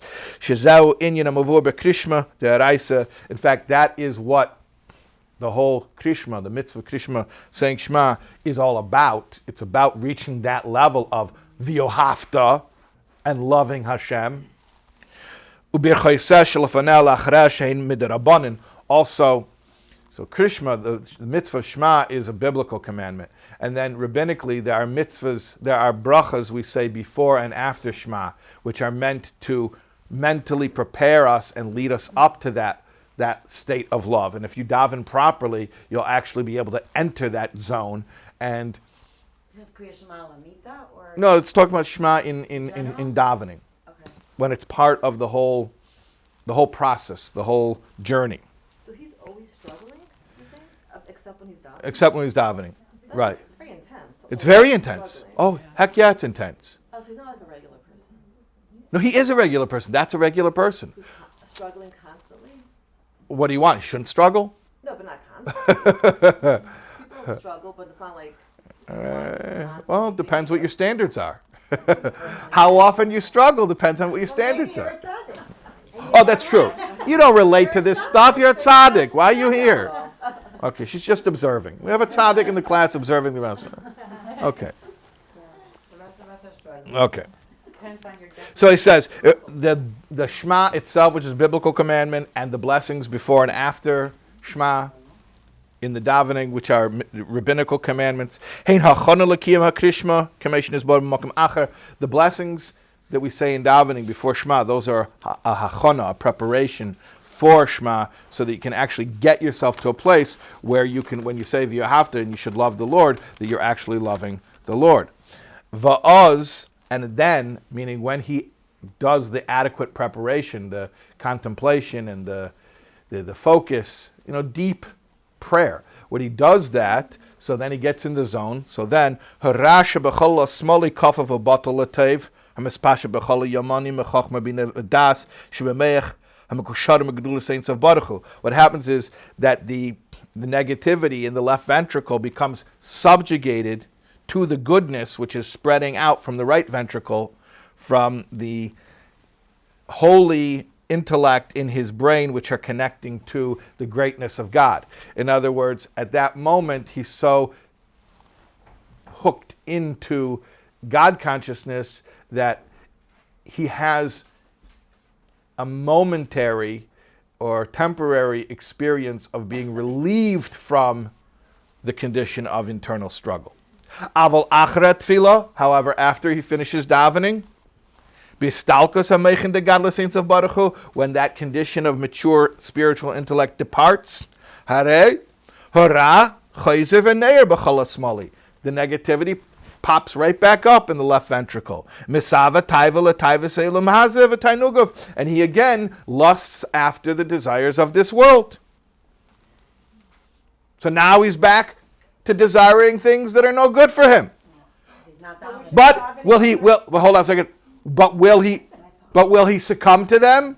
In fact, that is what the whole Krishma, the mitzvah Krishma, saying Shema, is all about. It's about reaching that level of v'yohafta and loving Hashem. Also, so Krishma, the mitzvah Shema, is a biblical commandment. And then rabbinically, there are mitzvahs, there are brachas we say before and after Shema, which are meant to mentally prepare us and lead us up to that state of love. And if you daven properly, you'll actually be able to enter that zone. And
Is this Kriya Shema Lamita or?
no, it's talking about Shema in davening,
Okay.
when it's part of the whole process, the whole journey,
So he's always struggling, you're saying? Except when he's davening?
except when he's davening.
That's
Right.
very intense. to
It's
always
very
be
intense.
struggling.
Oh, heck yeah, it's intense.
Oh, so he's not like a regular person.
No, he is a regular person. That's a regular person.
Who's struggling constantly?
What do you want? He shouldn't struggle?
No, but not constantly. People struggle, but it's not like
Well, it depends what your standards are. How often you struggle depends on what your standards
You're
are.
a tzaddik.
Oh, that's true. You don't relate to this stuff. You're a tzaddik. Why are you here? Okay, she's just observing. We have a tzaddik in the class observing the rest. Okay.
The rest of us are struggling.
Okay.
Depends on your definition.
So he says the Shema itself, which is biblical commandment, and the blessings before and after Shema in the davening, which are rabbinical commandments. The blessings that we say in davening before Shema, those are a hachana, a preparation for Shema, so that you can actually get yourself to a place where you can, when you say v'yahavta and you should love the Lord, that you're actually loving the Lord. Va'oz, and then, meaning when he does the adequate preparation, the contemplation and the focus, deep prayer. When he does that, so then he gets in the zone. So then, Rasha b'chol smoli kafav v'batal latev, hamispasha b'chol yamani mechachma b'das shebemech hamakushar megdula saints of Baruch Hu. What happens is that the negativity in the left ventricle becomes subjugated to the goodness which is spreading out from the right ventricle, from the holy intellect in his brain, which are connecting to the greatness of God. In other words, at that moment, he's so hooked into God consciousness that he has a momentary or temporary experience of being relieved from the condition of internal struggle. Aval achra tefillah, however, after he finishes davening, Bistalkus hameichin de godless saints of Baruch Hu, when that condition of mature spiritual intellect departs, hare, hara, chayzer v'neir b'chol smali. The negativity pops right back up in the left ventricle. Misava taiva l'taiva se'elam hazev v'tainugov. And he again lusts after the desires of this world. So now he's back to desiring things that are no good for him.
He's not dominating.
But hold on a second. But will he succumb to them?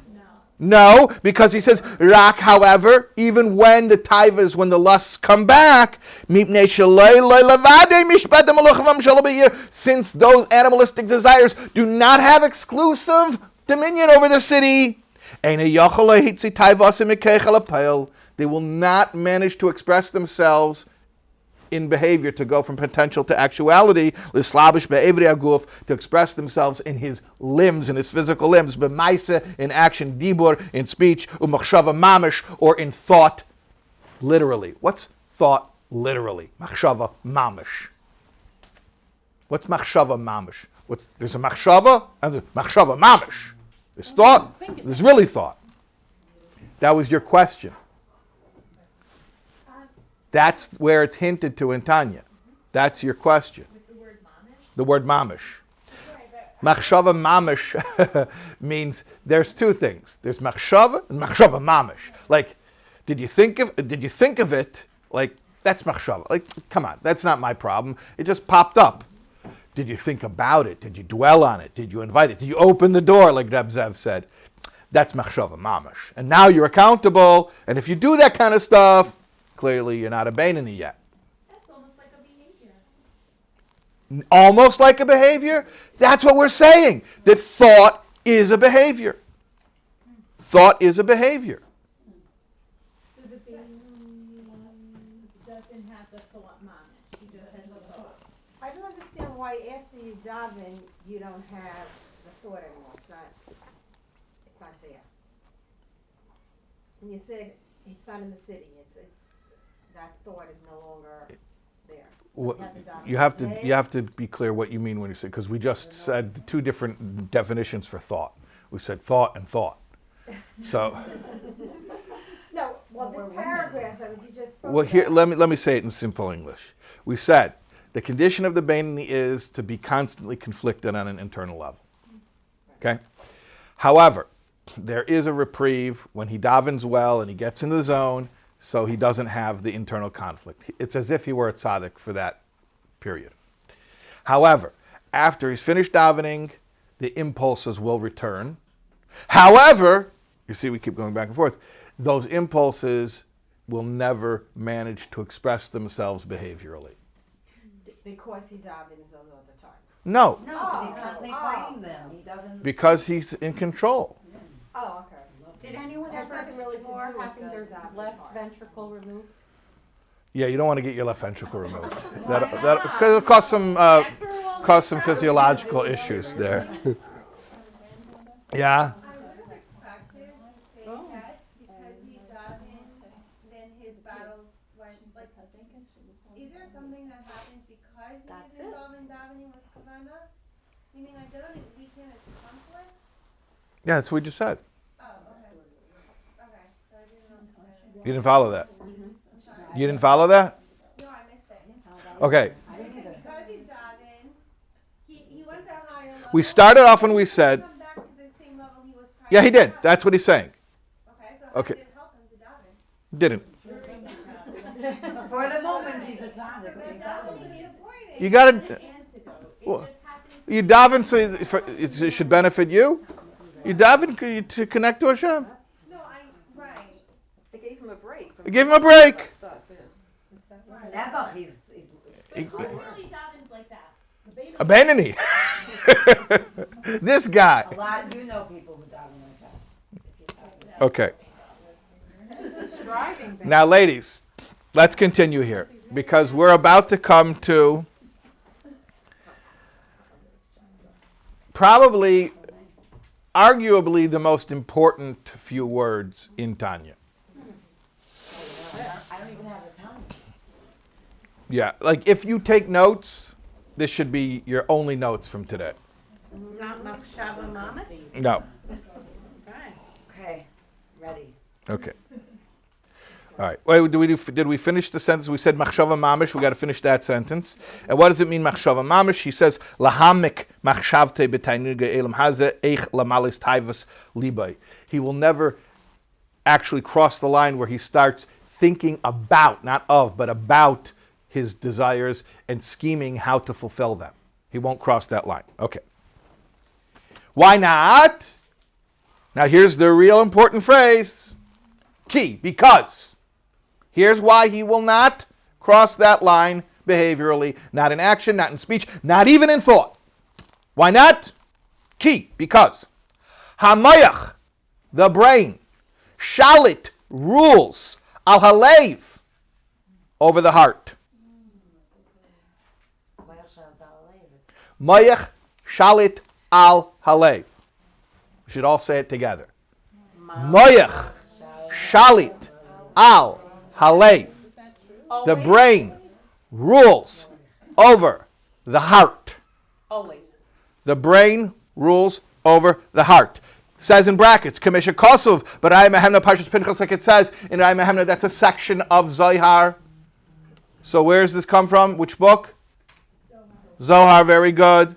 No, because he says, Rak, however, even when the taivas, when the lusts come back, since those animalistic desires do not have exclusive dominion over the city, they will not manage to express themselves in behavior, to go from potential to actuality, to express themselves in his limbs, in his physical limbs, in action, dibur, in speech, umachshava mamish, or in thought, literally. What's thought literally? Machshava mamish. What's machshava mamish? There's a machshava and there's machshava mamish. There's thought, there's really thought. That was your question. That's where it's hinted to in Tanya. That's your question.
With the word mamish?
The word mamish. Machshava mamish means there's two things. There's machshava and machshava mamish. Like, did you think of it? Like, that's machshava. Like, come on, that's not my problem. It just popped up. Did you think about it? Did you dwell on it? Did you invite it? Did you open the door, like Reb Zev said? That's machshava mamish. And now you're accountable. And if you do that kind of stuff, clearly you're not a Beinoni yet.
That's almost like a behavior.
Almost like a behavior? That's what we're saying. That thought is a behavior. Thought is a behavior.
So the Beinoni doesn't have the thought mamish. He just has the thought.
I don't understand why after you daven, you don't have the thought anymore. It's not there. And you said it's not in the city. It's that thought is no longer there. So
You have to be clear what you mean when you say, because we just said the two different definitions for thought. We said thought and thought. So
No, well, this paragraph that you just spoke
well, here
about.
let me say it in simple English. We said the condition of the Beinoni is to be constantly conflicted on an internal level. Okay? However, there is a reprieve when he davens well and he gets in the zone, so he doesn't have the internal conflict. It's as if he were a tzaddik for that period. However, after he's finished davening, the impulses will return. However, you see we keep going back and forth, those impulses will never manage to express themselves behaviorally.
Because he davens those other times.
No,
No,
He's constantly fighting them. He doesn't.
because he's in control.
Oh, okay.
Did anyone
Has
ever
nothing really to
explore
do with
having
the
their
davening
left
part.
ventricle removed?
Yeah, you don't want to get your left ventricle removed. Because it'll cause some physiological issues there. Yeah.
I would have expected to say that because he davened, then his battles went like. Is there something that happens because he
That's
is
it.
involved in davening with kavana? Meaning, like, doesn't it weaken his conflict?
Yeah, that's what we just said.
Oh, okay. Okay, so I didn't understand.
You didn't follow that. You didn't follow that?
No, I missed it.
Okay.
Because he davened, he went to a higher level.
We started off when we said,
Come back to the same level he was prior
yeah, he
to
did.
davening.
That's what he's saying.
Okay, so
Okay.
how did it help him to daven?
Didn't.
For the moment, he's a
So
tzaddik.
that's double disappointing.
You got to.
Antidote. It
Well,
just happens.
You daven so it should benefit you. You daven to connect to Hashem.
No, right.
It gave him a break. From
Give him a break.
stuff, yeah.
Nebuch, he's
He-
Who really davens like that? The baby.
A Beinoni. This guy.
a lot. You know people who daven like that.
Okay.
Striving.
Now, ladies, let's continue here because we're about to come to probably, arguably, the most important few words in Tanya.
I don't even have the time.
Yeah, like if you take notes, this should be your only notes from today.
Not Machshava Mama?
No.
Okay.
Okay, ready.
Okay. All right. Wait, did we finish the sentence? We said machshava mamish. We got to finish that sentence. And what does it mean machshava mamish? He says lahamik machshavte b'tainuga elam haze eich lamalis taivas libay. He will never actually cross the line where he starts thinking about, not of, but about his desires and scheming how to fulfill them. He won't cross that line. Okay. Why not? Now here's the real important phrase. Key, because. Here's why he will not cross that line behaviorally, not in action, not in speech, not even in thought. Why not? Key, because. Hamayach, the brain, shalit, rules, al halev, over the heart. Mayach, shalit, al halev. We should all say it together. Mayach, shalit, al halev. The brain rules over the heart.
Always.
The brain rules over the heart. Says in brackets, Kamisha Kosov, but I Mahemna Pashas Pinchas, like it says in I Mahemna, that's a section of Zohar. So where does this come from? Which book? Zohar, very good.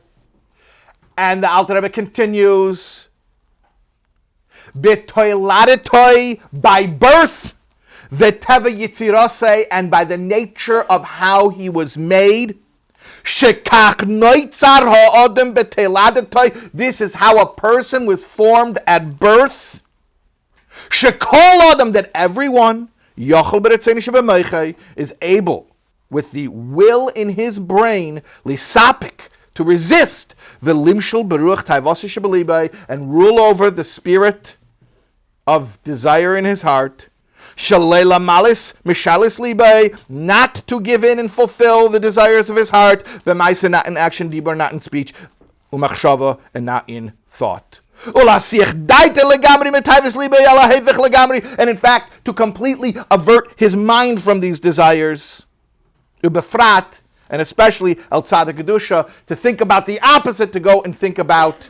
And the Alter Rebbe continues, B'toiladetoi, by birth, V'teva Yitzirase, and by the nature of how he was made. Shekach noitzar ha'odem b'toiladetoi, this is how a person was formed at birth. Shekol adam, that everyone, Yochel b'retzeni shebemeichei, is able, with the will in his brain, lisapik, to resist, v'limshul beruach taivasi shebelibay, and rule over the spirit of desire in his heart. Shalela malis mishalis libay, not to give in and fulfill the desires of his heart. V'maisa, not in action, dibur, not in speech, umachshava, and not in thought. And in fact, to completely avert his mind from these desires. Ubefrat, and especially El Tzaddik Kedusha, to think about the opposite, to go and think about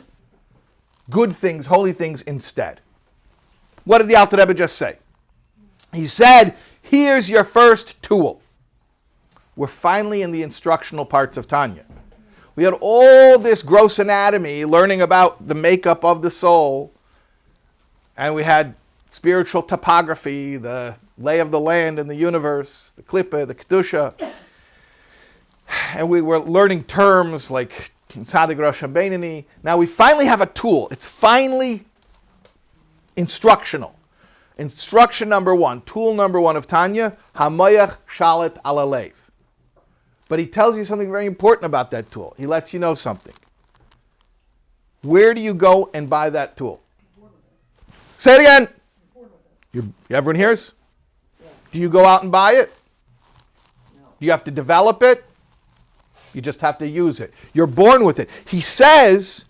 good things, holy things instead. What did the Alter Rebbe just say? He said, here's your first tool. We're finally in the instructional parts of Tanya. We had all this gross anatomy, learning about the makeup of the soul, and we had spiritual topography, the lay of the land and the universe, the klippah, the kedusha, and we were learning terms like Tzaddik, Rasha, Beinoni. Now we finally have a tool. It's finally instructional. Instruction number one, tool number one of Tanya, Hamayach Shalit Alalev. But he tells you something very important about that tool. He lets you know something. Where do you go and buy that tool? Say it again. Everyone hears? Do you go out and buy it? Do you have to develop it? You just have to use it. You're born with it. He says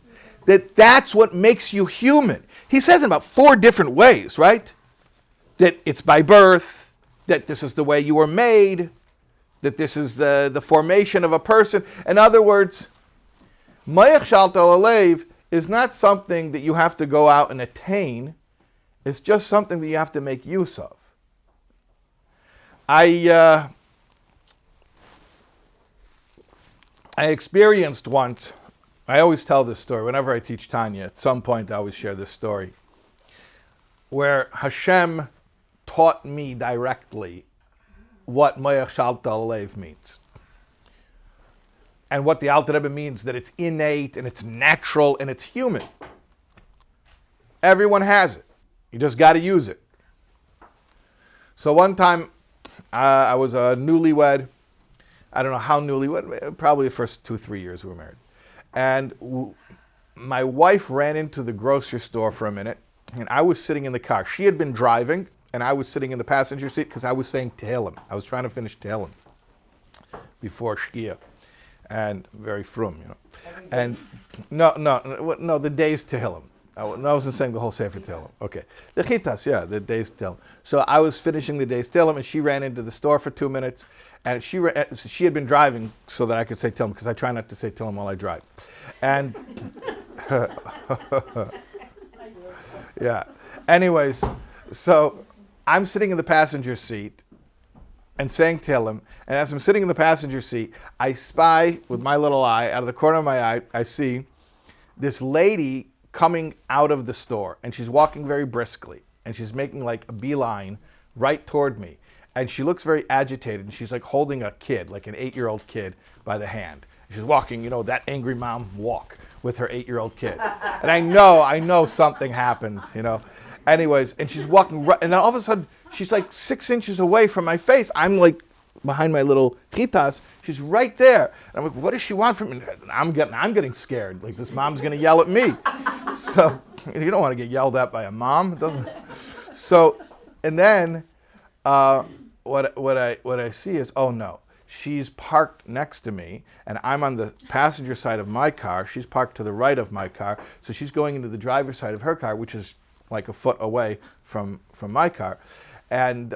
that that's what makes you human. He says in about 4 different ways, right? That it's by birth, that this is the way you were made, that this is the formation of a person. In other words, Mayach Shaltal Alev is not something that you have to go out and attain. It's just something that you have to make use of. I experienced once, I always tell this story, whenever I teach Tanya, at some point I always share this story, where Hashem taught me directly what Mayach Shaltal Alev means. And what the Alter Rebbe means, that it's innate and it's natural and it's human. Everyone has it. You just got to use it. So one time, I was a newlywed. I don't know how newlywed, probably the first 2-3 years we were married. And my wife ran into the grocery store for a minute, and I was sitting in the car. She had been driving, and I was sitting in the passenger seat because I was saying Tehillim. I was trying to finish Tehillim before Shkia. And very frum, you know. And no, the day's Tehillim. I wasn't saying the whole Sefer Tehillim. Okay. The Chitas, yeah, the day's Tehillim. So I was finishing the day's Tehillim, and she ran into the store for 2 minutes, and she had been driving so that I could say Tehillim, because I try not to say Tehillim while I drive. And, yeah. Anyways, so I'm sitting in the passenger seat and saying Tehillim, and as I'm sitting in the passenger seat, I spy with my little eye, out of the corner of my eye, I see this lady coming out of the store, and she's walking very briskly, and she's making like a beeline right toward me, and she looks very agitated, and she's like holding a kid, like an 8-year-old kid, by the hand. She's walking, you know, that angry mom walk with her 8-year-old kid, and I know something happened, you know. Anyways, and she's walking right, and then all of a sudden she's like 6 inches away from my face. I'm like behind my little chitas. She's right there. And I'm like, what does she want from me? I'm getting scared. Like, this mom's going to yell at me. So you don't want to get yelled at by a mom. It doesn't. So, and then what I see is, oh no, she's parked next to me, and I'm on the passenger side of my car. She's parked to the right of my car. So she's going into the driver's side of her car, which is like a foot away from my car. And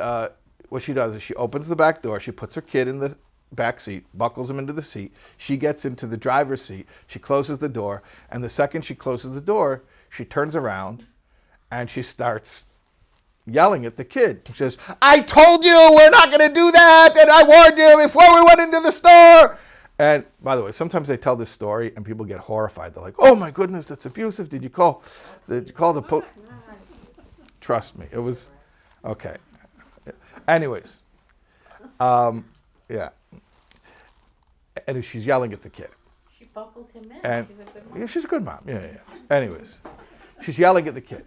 what she does is she opens the back door, she puts her kid in the back seat, buckles him into the seat, she gets into the driver's seat, she closes the door, and the second she closes the door, she turns around and she starts yelling at the kid. She says, I told you we're not going to do that, and I warned you before we went into the store. And by the way, sometimes they tell this story and people get horrified. They're like, oh my goodness, that's abusive. Did you call the police? Trust me, it was, okay. Anyways, yeah. And she's yelling at the kid.
She buckled him in.
And
She's a good mom.
yeah, she's a good mom. Yeah. Anyways, she's yelling at the kid.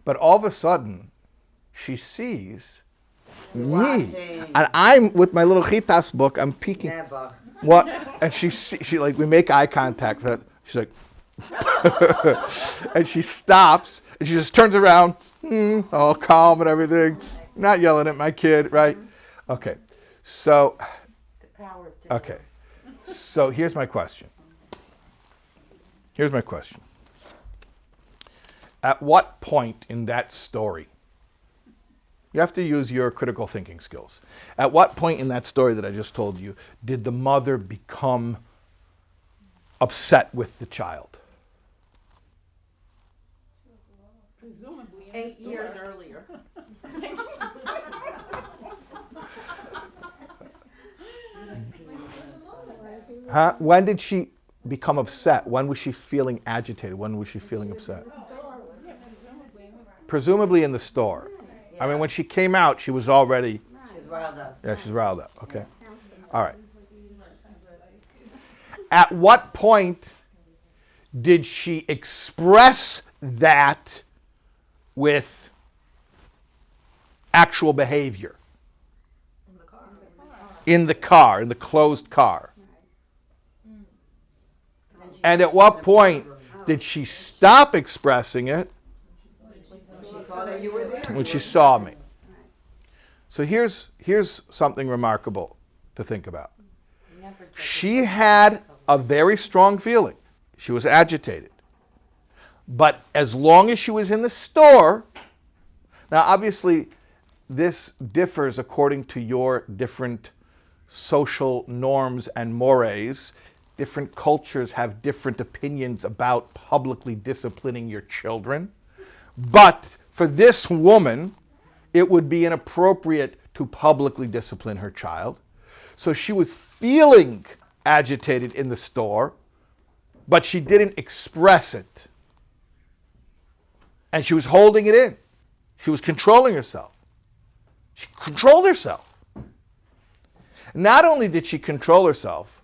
But all of a sudden, she sees me. And I'm with my little chitas book, I'm peeking.
Never.
What? And she like, we make eye contact. She's like, and she stops, and she just turns around, all calm and everything, not yelling at my kid, right? Okay, so,
The power of
okay, so here's my question. At what point in that story, you have to use your critical thinking skills. At what point in that story that I just told you did the mother become upset with the child?
Presumably 8 years earlier.
Huh? When did she become upset? When was she feeling agitated? When was she feeling upset? Presumably in the store. I mean, when she came out, she was already...
She's riled up.
Yeah, she's riled up. Okay. All right. At what point did she express that with actual behavior?
In the car.
in the car, in the closed car. And at what point did she stop expressing it?
She saw that you were there.
When she saw me. So here's something remarkable to think about. She had a very strong feeling. She was agitated. But as long as she was in the store, now obviously this differs according to your different social norms and mores. Different cultures have different opinions about publicly disciplining your children. But for this woman, it would be inappropriate to publicly discipline her child. So she was feeling agitated in the store, but she didn't express it. And she was holding it in. She was controlling herself. She controlled herself. Not only did she control herself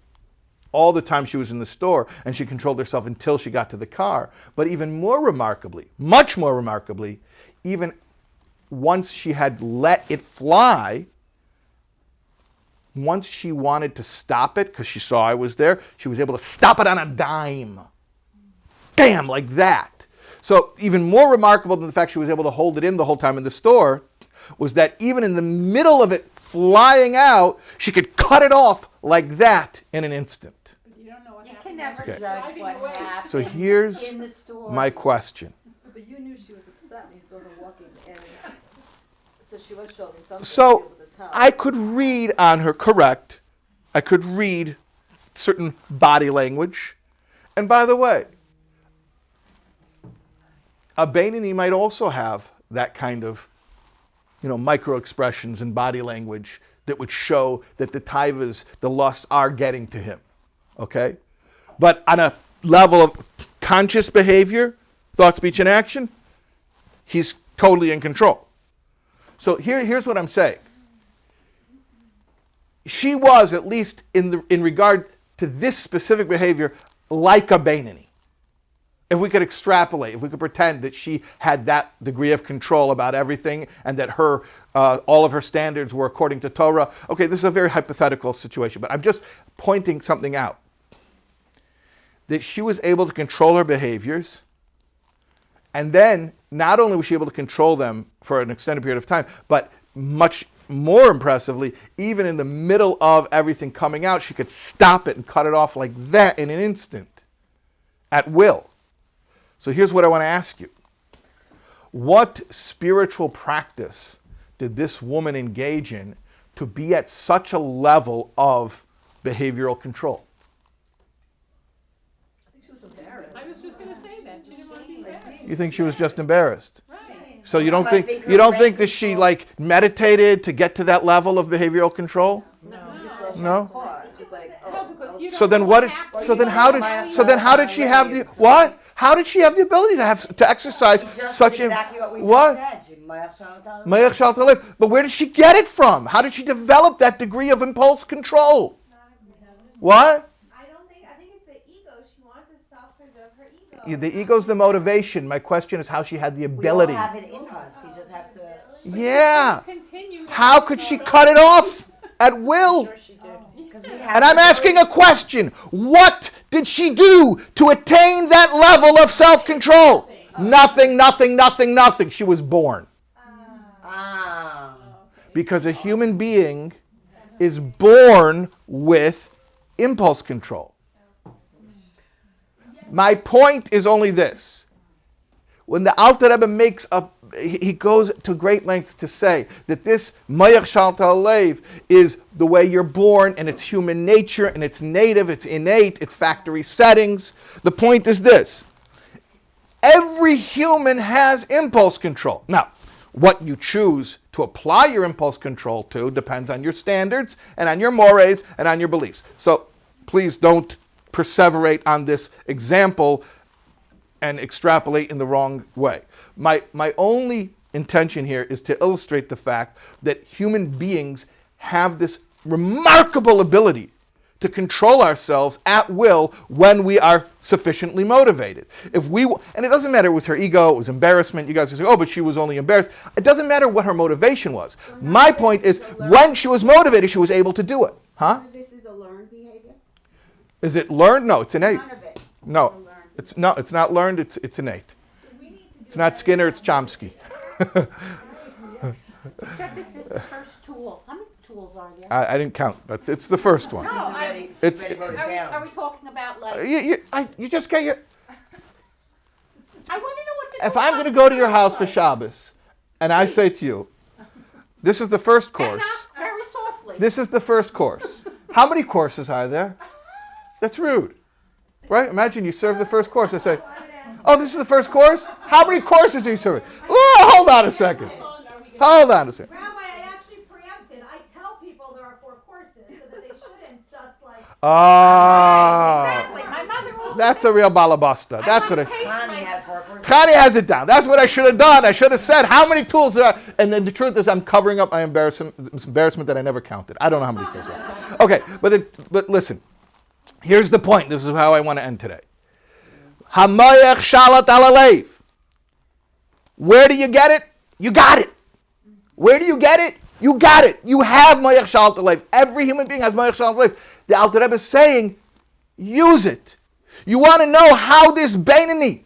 all the time she was in the store, and she controlled herself until she got to the car, but even more remarkably, much more remarkably, even once she had let it fly, once she wanted to stop it, because she saw I was there, she was able to stop it on a dime. Bam, like that. So even more remarkable than the fact she was able to hold it in the whole time in the store was that even in the middle of it flying out, she could cut it off like that in an instant.
You don't know what
You
happened.
can never
Okay.
judge what happened
So here's
in the store.
my question.
But you knew she was upset and you saw her walking in. So she was showing something
So
to be able to tell.
I could read on her, correct. I could read certain body language. And by the way, a Beinoni might also have that kind of, micro expressions and body language that would show that the taivas, the lusts, are getting to him. Okay? But on a level of conscious behavior, thought, speech, and action, he's totally in control. So here's what I'm saying. She was, at least in regard to this specific behavior, like a Beinoni. If we could extrapolate, if we could pretend that she had that degree of control about everything and that all of her standards were according to Torah. Okay, this is a very hypothetical situation, but I'm just pointing something out. That she was able to control her behaviors, and then not only was she able to control them for an extended period of time, but much more impressively, even in the middle of everything coming out, she could stop it and cut it off like that in an instant, at will. So here's what I want to ask you. What spiritual practice did this woman engage in to be at such a level of behavioral control?
I think she was embarrassed.
I was just gonna say that, she didn't want to be embarrassed.
You think she was just embarrassed?
Right.
So you don't
I
think
think
you don't
her
think that she meditated to get to that level of behavioral control?
No, she thought she
No?
was caught. She's like,
No, because you
So
don't
then
know
what?
happened.
So then
You
how
don't
did?
know
How did she have the what? How did she have the ability to exercise
Just
such a
exactly what we
what?
just said. She
Mayach shal talif. But where did she get it from? How did she develop that degree of impulse control? What?
I think it's the ego. She wanted to self-preserve her ego.
The ego's the motivation. My question is how she had the
We all
ability.
have it in us. You just have to.
Yeah.
Continue.
How could she cut it off at will?
Because we have.
And I'm asking a question. What did she do to attain that level of self-control? Nothing, nothing, nothing, nothing. She was born.
Ah.
Because a human being is born with impulse control. My point is only this. When the Alter Rebbe makes a he goes to great lengths to say that this Mayach Shal Ta'alev is the way you're born, and it's human nature, and it's native, it's innate, it's factory settings. The point is this. Every human has impulse control. Now, what you choose to apply your impulse control to depends on your standards, and on your mores, and on your beliefs. So please don't perseverate on this example and extrapolate in the wrong way. My only intention here is to illustrate the fact that human beings have this remarkable ability to control ourselves at will when we are sufficiently motivated. And it doesn't matter, it was her ego, it was embarrassment. You guys are saying, oh, but she was only embarrassed. It doesn't matter what her motivation was. My point is, when she was motivated, she was able to do it. Huh?
This is a learned behavior?
Is it learned? No, it's innate.
None of it.
No, it's not learned, it's innate. It's not Skinner, it's Chomsky.
Except this is the first tool. How many tools are there?
I didn't count, but it's the first one.
No,
It's
are we talking about like?
you just get your.
I want to know what the.
If I'm going to go to your house for Shabbos, and I say to you, this is the first course.
Very softly.
This is the first course. How many courses are there? That's rude, right? Imagine you serve the first course. I say, oh, this is the first course? How many courses are you serving? Oh, hold on a second. Hold on a second.
Rabbi, I actually preempted. I tell people there are 4 courses so that they shouldn't just like.
Exactly. My mother always
That's a real balabasta. That's what
Connie has
Connie has it down. That's what I should have done. I should have said how many tools there are. And then the truth is I'm covering up my embarrassment that I never counted. I don't know how many tools there are. Okay, but listen. Here's the point. This is how I want to end today. Hamayach shalat alalev. Where do you get it? You got it. Where do you get it? You got it. You have mayach shalat alalev. Every human being has mayach shalat alalev. The Alter Rebbe is saying, use it. You want to know how this Beinoni,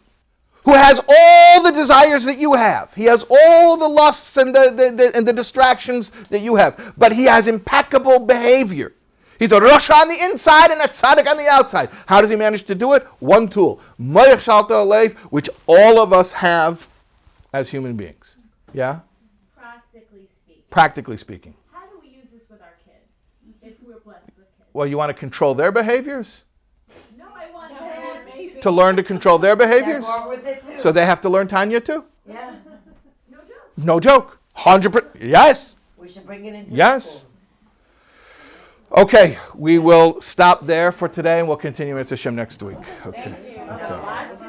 who has all the desires that you have, he has all the lusts and the distractions that you have, but he has impeccable behavior. He's a Rasha on the inside and a Tzaddik on the outside. How does he manage to do it? One tool, mayach shalat alalev, which all of us have as human beings. Yeah? Practically speaking.
How do we use this with our kids if we're blessed with kids?
Well, you want to control their behaviors?
No, I want
To learn to control their behaviors?
with it too.
So they have to learn Tanya too?
Yeah,
no joke.
No joke. 100%. Yes.
we should bring it into
Yes.
the schools.
Okay, we will stop there for today and we'll continue with Hashem next week. Okay.
Thank you.